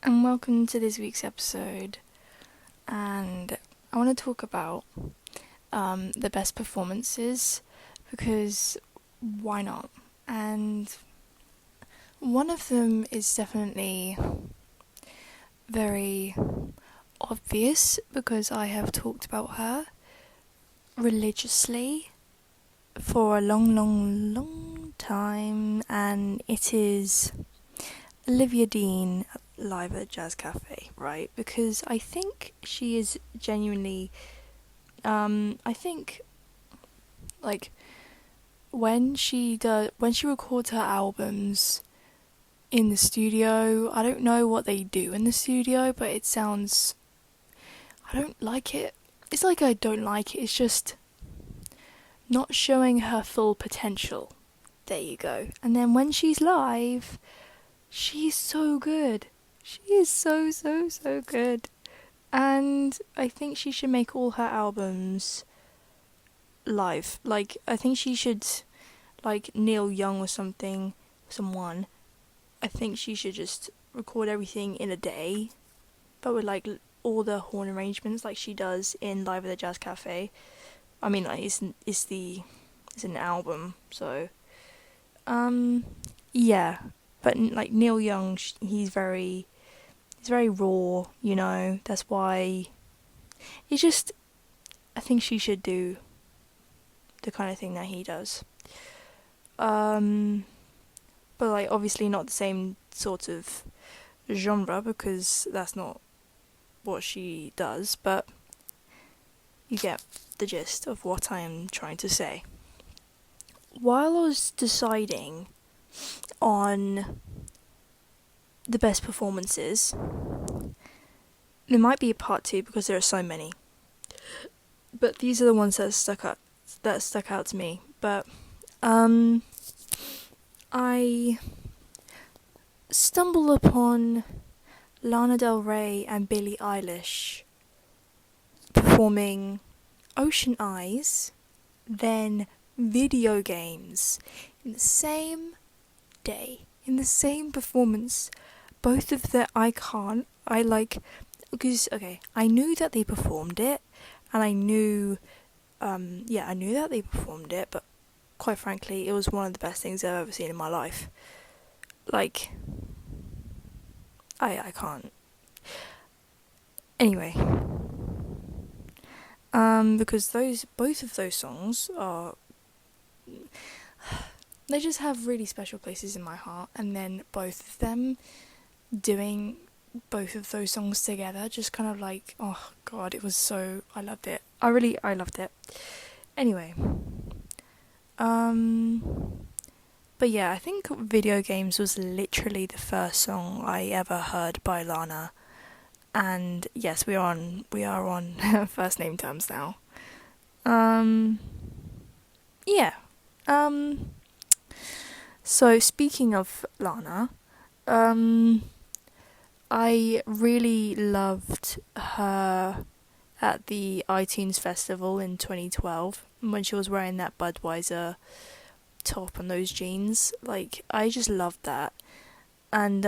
and welcome to this week's episode. And I want to talk about the best performances because why not? And one of them is definitely very obvious because I have talked about her religiously for a long time, and it is Olivia Dean live at Jazz Cafe, right? Because I think she is genuinely, I think, like, when she records her albums in the studio, I don't know what they do in the studio, but it sounds, I don't like it. It's like I don't like it, it's just not showing her full potential. There you go. And then when she's live, she's so good. She is so good. And I think she should make all her albums live. Like, I think she should, like Neil Young or someone, I think she should just record everything in a day, but with like all the horn arrangements like she does in Live at the Jazz Cafe. I mean, like, it's an album, so, yeah. But like Neil Young, he's very raw, you know. That's why it's just, I think she should do the kind of thing that he does. But like obviously not the same sort of genre because that's not what she does. But you get the gist of what I am trying to say. While I was deciding on the best performances, there might be a part 2 because there are so many, but these are the ones that stuck out to me. But I stumbled upon Lana Del Rey and Billie Eilish performing Ocean Eyes, then Video Games in the same day, in the same performance. Both of the I knew that they performed it, and I knew that they performed it, but quite frankly, it was one of the best things I've ever seen in my life. Like, I can't. Anyway, because both of those songs are, they just have really special places in my heart, and then both of them doing both of those songs together, just kind of like, oh god, it was so, I loved it. I loved it. Anyway, but yeah, I think Video Games was literally the first song I ever heard by Lana. And yes, we are on first name terms now. Yeah. So speaking of Lana, I really loved her at the iTunes Festival in 2012 when she was wearing that Budweiser top and those jeans. Like, I just loved that. And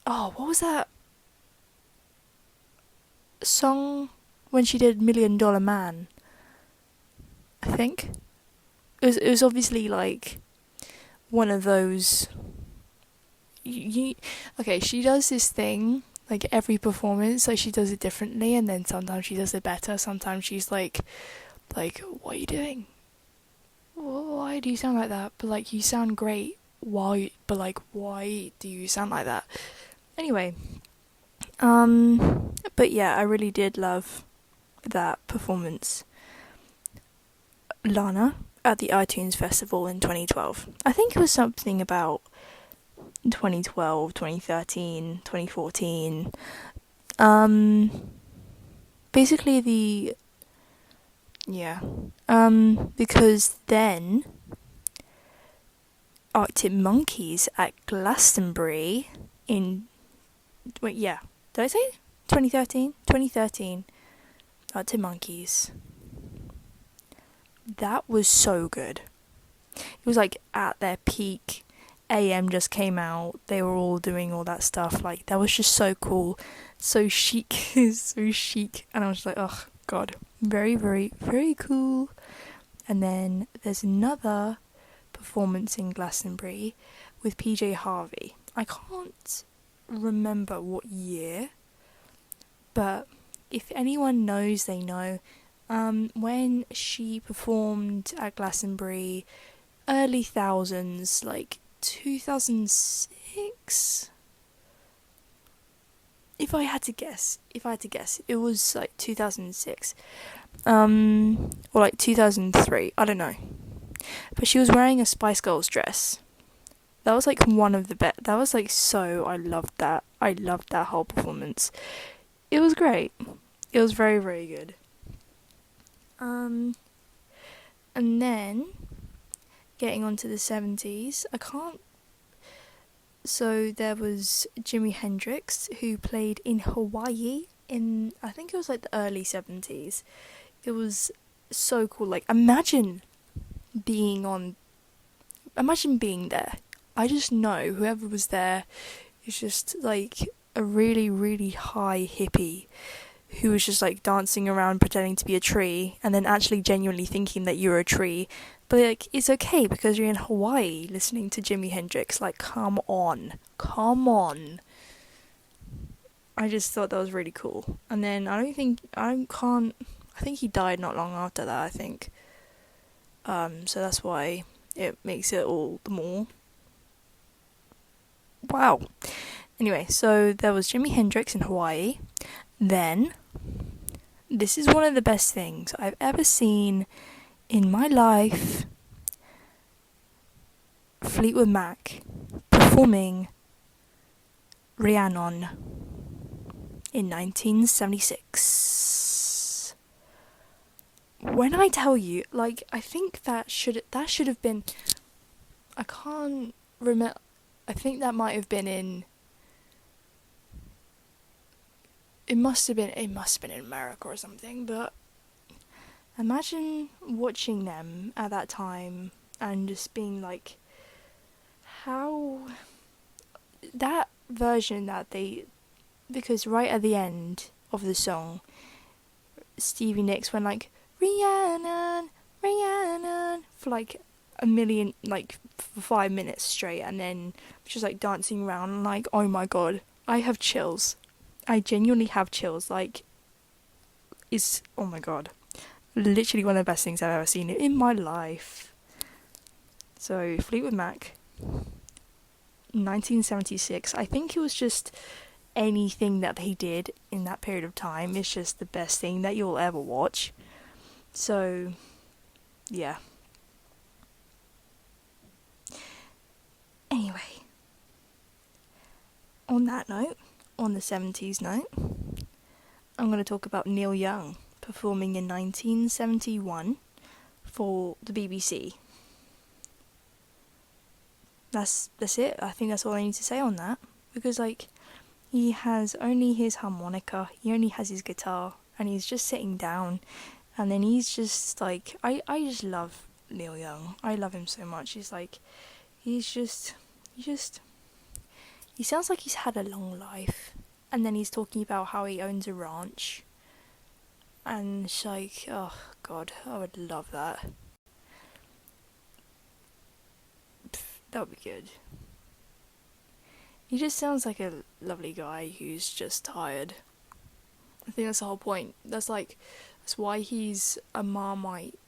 what was that song when she did $1 Million Man? I think it was obviously like one of those. Okay, she does this thing like every performance, like she does it differently, and then sometimes she does it better. Sometimes she's like, what are you doing? Why do you sound like that? But like, you sound great. Why? But like, why do you sound like that? Anyway, but yeah, I really did love that performance. Lana at the iTunes Festival in 2012. I think it was something about 2012, 2013, 2014. Basically because then Arctic Monkeys at Glastonbury in, did I say 2013? 2013, Arctic Monkeys. That was so good. It was like at their peak, AM just came out. They were all doing all that stuff. Like, that was just so cool. So chic. So chic. And I was like, oh, God. Very, very, very cool. And then there's another performance in Glastonbury with PJ Harvey. I can't remember what year, but if anyone knows, they know. When she performed at Glastonbury, early thousands, like 2006. If I had to guess, it was like 2006, or like 2003. I don't know. But she was wearing a Spice Girls dress. That was like one of the best. That was like so. I loved that. I loved that whole performance. It was great. It was very, very good. And then getting on to the 70s, so there was Jimi Hendrix, who played in Hawaii in, I think it was like the early 70s. It was so cool. Like, imagine being there. I just know whoever was there is just like a really, really high hippie who was just like dancing around pretending to be a tree and then actually genuinely thinking that you're a tree. But like, it's okay because you're in Hawaii listening to Jimi Hendrix. Like, come on. I just thought that was really cool. And then I think he died not long after that, I think. So that's why it makes it all the more. Wow. Anyway, so there was Jimi Hendrix in Hawaii. Then, this is one of the best things I've ever seen in my life. Fleetwood Mac performing Rhiannon in 1976. When I tell you, like, I think that should have been, I can't remember, I think that might have been in, it must have been in America or something, but imagine watching them at that time and just being like, how, that version that because right at the end of the song, Stevie Nicks went like, Rhiannon, for like a million, like for 5 minutes straight, and then just like dancing around, like, oh my god, I have chills. I genuinely have chills. Like, it's, oh my god, literally one of the best things I've ever seen in my life. So Fleetwood Mac, 1976. I think it was just anything that they did in that period of time is just the best thing that you'll ever watch. So, yeah. Anyway, on that note, on the 70s note, I'm going to talk about Neil Young performing in 1971 for the BBC. That's it. I think that's all I need to say on that. Because, like, he has only his harmonica, he only has his guitar, and he's just sitting down. And then he's just, like, I just love Neil Young. I love him so much. He's like, he sounds like he's had a long life. And then he's talking about how he owns a ranch. And it's like, oh god, I would love that. That would be good. He just sounds like a lovely guy who's just tired. I think that's the whole point. That's why he's a Marmite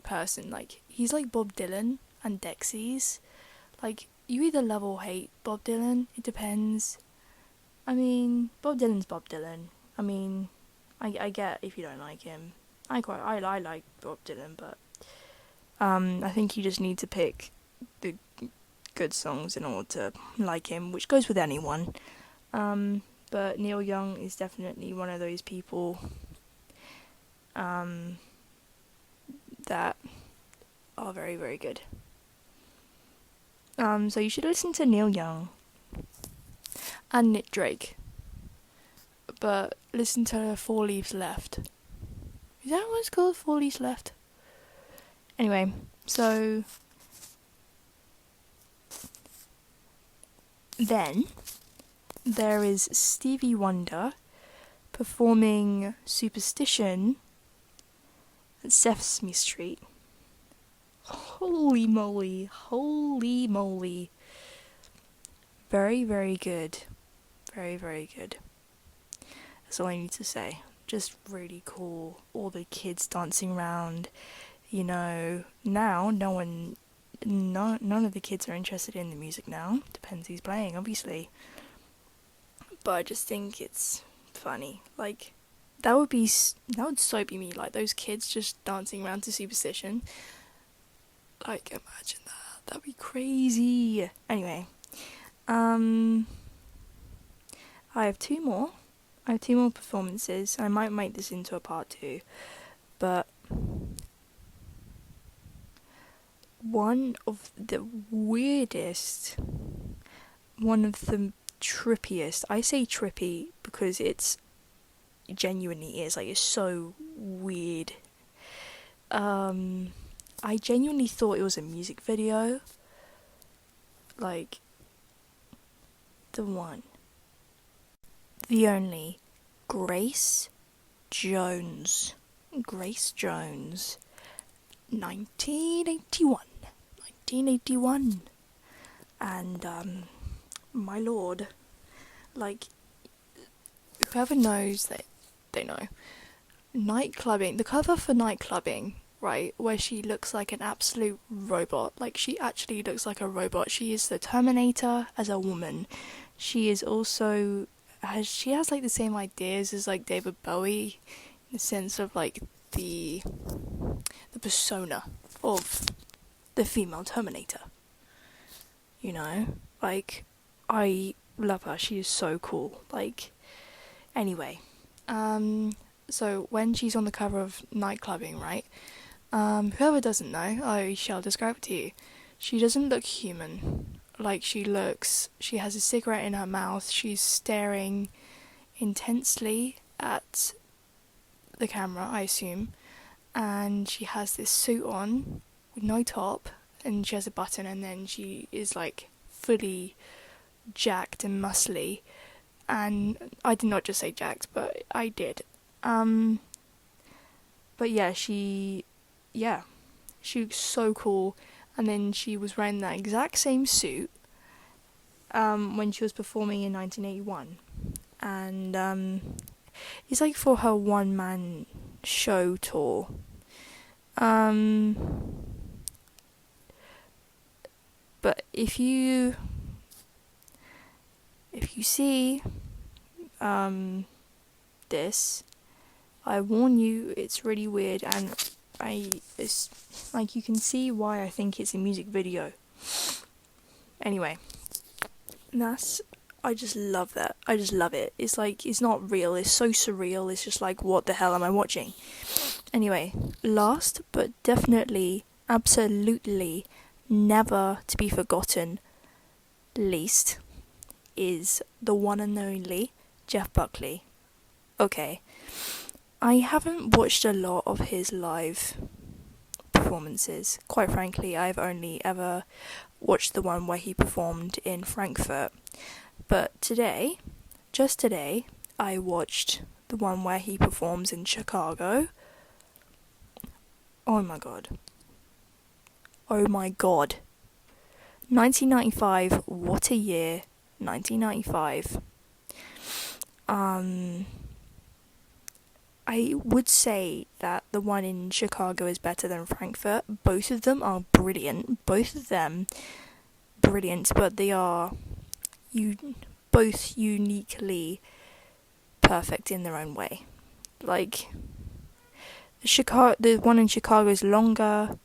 person. Like, he's like Bob Dylan and Dexys. Like, you either love or hate Bob Dylan. It depends. I mean, Bob Dylan's Bob Dylan. I mean, I get if you don't like him. I like Bob Dylan, but I think you just need to pick the good songs in order to like him, which goes with anyone. But Neil Young is definitely one of those people that are very, very good. So you should listen to Neil Young and Nick Drake, but listen to 4 Leaves Left. Is that what it's called? 4 Leaves Left? Anyway, so Then there is Stevie Wonder performing Superstition at Sesame Street. Holy moly, holy moly. Very, very good. Very, very good. That's all I need to say. Just really cool. All the kids dancing around. Now none of the kids are interested in the music now. Depends who's playing, obviously. But I just think it's funny. Like, that would so be me. Like, those kids just dancing around to Superstition. Like, imagine that. That'd be crazy. Anyway, I have two more. Performances. I might make this into a part 2, but one of the weirdest, one of the trippiest. I say trippy because it genuinely is. Like, it's so weird. I genuinely thought it was a music video. Like, the one, the only, Grace Jones, 1981, and my lord, like, whoever knows, they know. Nightclubbing, the cover for Nightclubbing, right, where she looks like an absolute robot. Like, she actually looks like a robot. She is the Terminator as a woman. She is also, she has like the same ideas as like David Bowie, in the sense of like the persona of the female Terminator. Like, I love her. She is so cool. Like, anyway, so when she's on the cover of Nightclubbing, right, whoever doesn't know, I shall describe it to you. She doesn't look human. Like, she has a cigarette in her mouth, she's staring intensely at the camera, I assume, and she has this suit on with no top, and she has a button, and then she is like fully jacked and muscly, and I did not just say jacked, but I did. But yeah, she looks so cool. And then she was wearing that exact same suit when she was performing in 1981. And it's like for her one-man show tour. But if you see this, I warn you, it's really weird, and it's like, you can see why I think it's a music video. Anyway, I just love that. I just love it. It's like, it's not real. It's so surreal. It's just like, what the hell am I watching? Anyway, last but definitely, absolutely never to be forgotten least is the one and only Jeff Buckley. Okay, I haven't watched a lot of his live performances. Quite frankly, I've only ever watched the one where he performed in Frankfurt. But just today, I watched the one where he performs in Chicago. Oh my god. 1995, what a year. 1995. I would say that the one in Chicago is better than Frankfurt. Both of them are brilliant. But they are both uniquely perfect in their own way. Like, the one in Chicago is longer,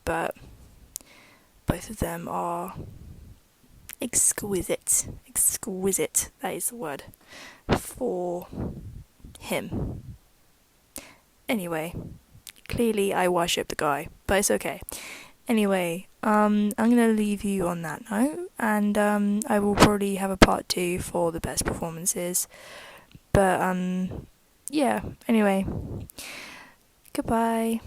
but both of them are exquisite. Exquisite, that is the word for him. Anyway, clearly I worship the guy, but it's okay. Anyway, I'm gonna leave you on that note, and I will probably have a part 2 for the best performances. But yeah, anyway, goodbye.